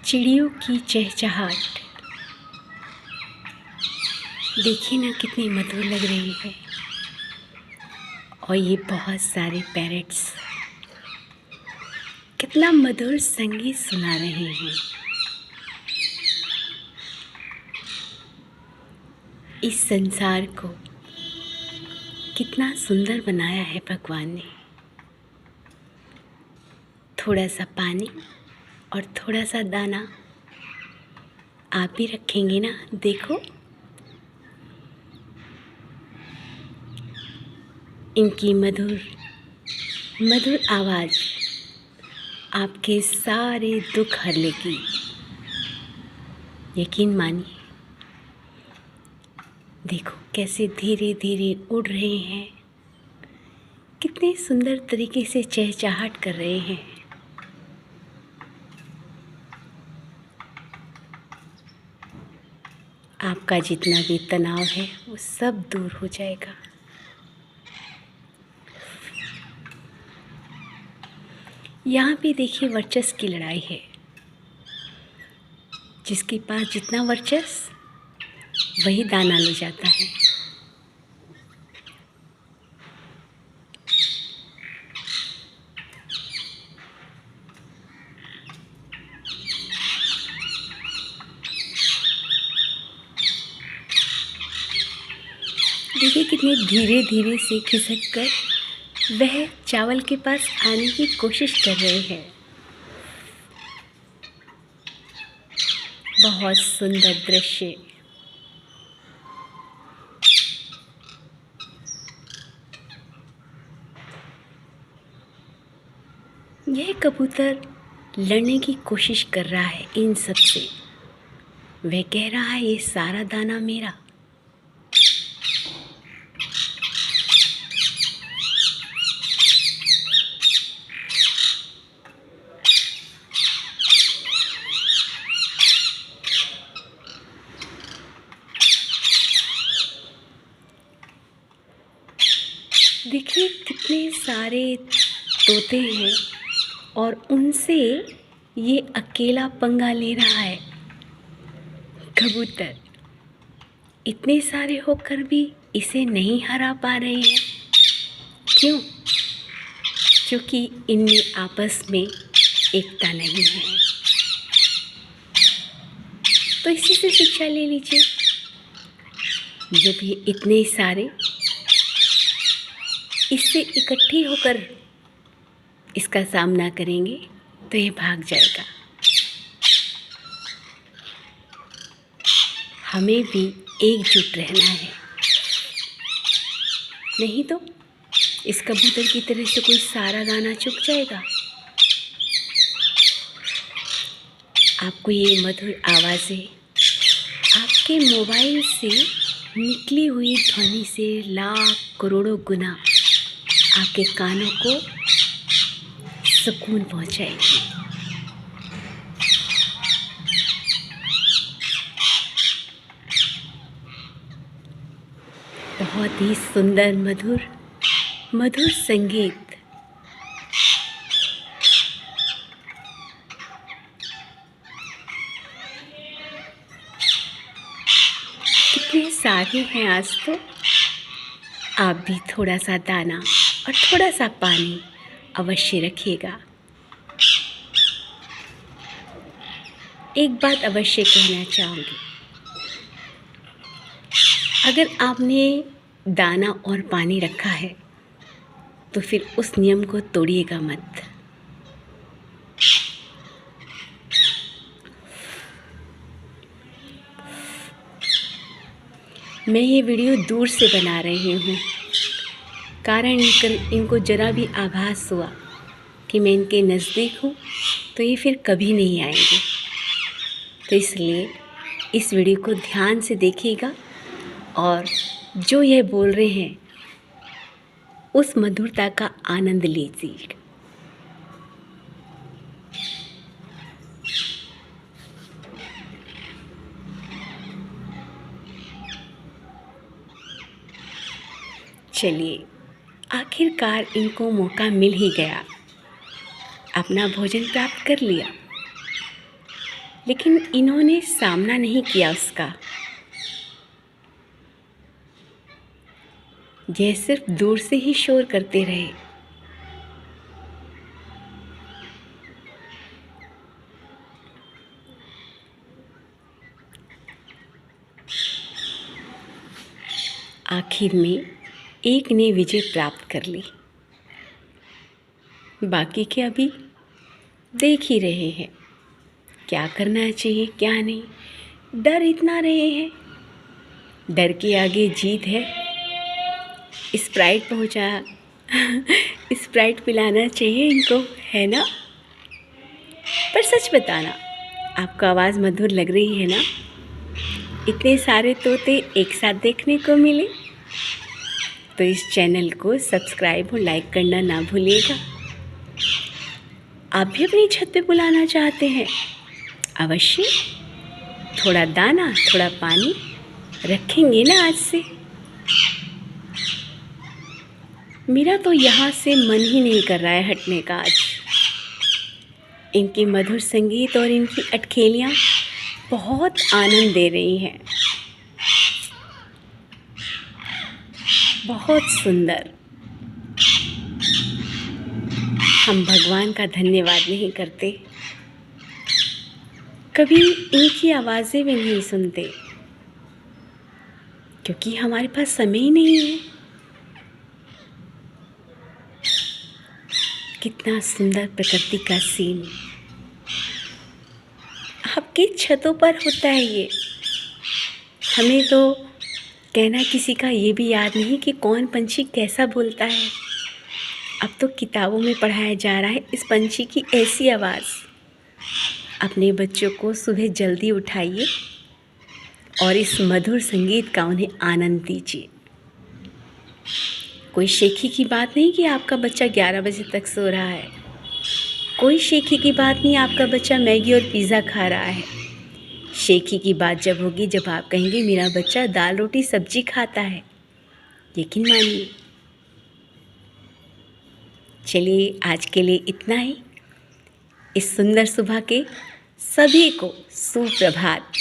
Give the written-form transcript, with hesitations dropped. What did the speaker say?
चिड़ियों की चहचहाट देखिए ना, कितनी मधुर लग रही है। और ये बहुत सारे पैरट्स कितना मधुर संगीत सुना रहे हैं। इस संसार को कितना सुंदर बनाया है भगवान ने। थोड़ा सा पानी और थोड़ा सा दाना आप भी रखेंगे ना। देखो, इनकी मधुर मधुर आवाज़ आपके सारे दुख हर लेगी। यकीन मानिए। देखो कैसे धीरे धीरे उड़ रहे हैं, कितने सुंदर तरीके से चहचहाट कर रहे हैं। आपका जितना भी तनाव है वो सब दूर हो जाएगा। यहाँ पे देखिए, वर्चस्व की लड़ाई है। जिसके पास जितना वर्चस्व वही दाना ले जाता है। देखिए कितने धीरे धीरे से खिसक कर वह चावल के पास आने की कोशिश कर रहे हैं। बहुत सुंदर दृश्य। यह कबूतर लड़ने की कोशिश कर रहा है इन सब से। वह कह रहा है, ये सारा दाना मेरा। देखिए कितने सारे तोते हैं और उनसे ये अकेला पंगा ले रहा है कबूतर। इतने सारे होकर भी इसे नहीं हरा पा रहे हैं। क्यों? क्योंकि इनमें आपस में एकता नहीं है। तो इसी से शिक्षा ले लीजिए। जब ये इतने सारे इससे इकट्ठी होकर इसका सामना करेंगे तो ये भाग जाएगा। हमें भी एकजुट रहना है, नहीं तो इस कबूतर की तरह से कोई सारा दाना चुक जाएगा। आपको ये मधुर आवाज़ें आपके मोबाइल से निकली हुई ध्वनि से लाख करोड़ों गुना आपके कानों को सुकून पहुंचाएगी। बहुत ही सुंदर मधुर मधुर संगीत। कितने सारे हैं आज तो। आप भी थोड़ा सा दाना और थोड़ा सा पानी अवश्य रखिएगा। एक बात अवश्य कहना चाहूँगी, अगर आपने दाना और पानी रखा है तो फिर उस नियम को तोड़िएगा मत। मैं ये वीडियो दूर से बना रही हूँ, कारण इनको ज़रा भी आभास हुआ कि मैं इनके नज़दीक हूँ तो ये फिर कभी नहीं आएंगे। तो इसलिए इस वीडियो को ध्यान से देखिएगा और जो यह बोल रहे हैं उस मधुरता का आनंद लीजिए। चलिए, आखिरकार इनको मौका मिल ही गया। अपना भोजन प्राप्त कर लिया। लेकिन इन्होंने सामना नहीं किया उसका। यह सिर्फ दूर से ही शोर करते रहे। आखिर में एक ने विजय प्राप्त कर ली। बाकी के अभी देख ही रहे हैं क्या करना चाहिए क्या नहीं। डर इतना रहे हैं, डर के आगे जीत है। स्प्राइट पहुंचा स्प्राइट पिलाना चाहिए इनको, है ना। पर सच बताना, आपको आवाज़ मधुर लग रही है ना। इतने सारे तोते एक साथ देखने को मिले तो इस चैनल को सब्सक्राइब और लाइक करना ना भूलिएगा। आप भी अपनी छत पे बुलाना चाहते हैं, अवश्य थोड़ा दाना थोड़ा पानी रखेंगे ना आज से। मेरा तो यहाँ से मन ही नहीं कर रहा है हटने का आज। इनकी मधुर संगीत और इनकी अटखेलियाँ बहुत आनंद दे रही हैं। बहुत सुंदर। हम भगवान का धन्यवाद नहीं करते, कभी इनकी आवाज़ें भी नहीं सुनते, क्योंकि हमारे पास समय ही नहीं है। कितना सुंदर प्रकृति का सीन आपकी छतों पर होता है ये। हमें तो कहना किसी का ये भी याद नहीं कि कौन पंछी कैसा बोलता है। अब तो किताबों में पढ़ाया जा रहा है इस पंछी की ऐसी आवाज़। अपने बच्चों को सुबह जल्दी उठाइए और इस मधुर संगीत का उन्हें आनंद दीजिए। कोई शेखी की बात नहीं कि आपका बच्चा 11 बजे तक सो रहा है। कोई शेखी की बात नहीं आपका बच्चा मैगी और पिज़्ज़ा खा रहा है। शेखी की बात जब होगी जब आप कहेंगे मेरा बच्चा दाल रोटी सब्जी खाता है। यकीन मानिए। चलिए आज के लिए इतना ही। इस सुंदर सुबह के सभी को सुप्रभात।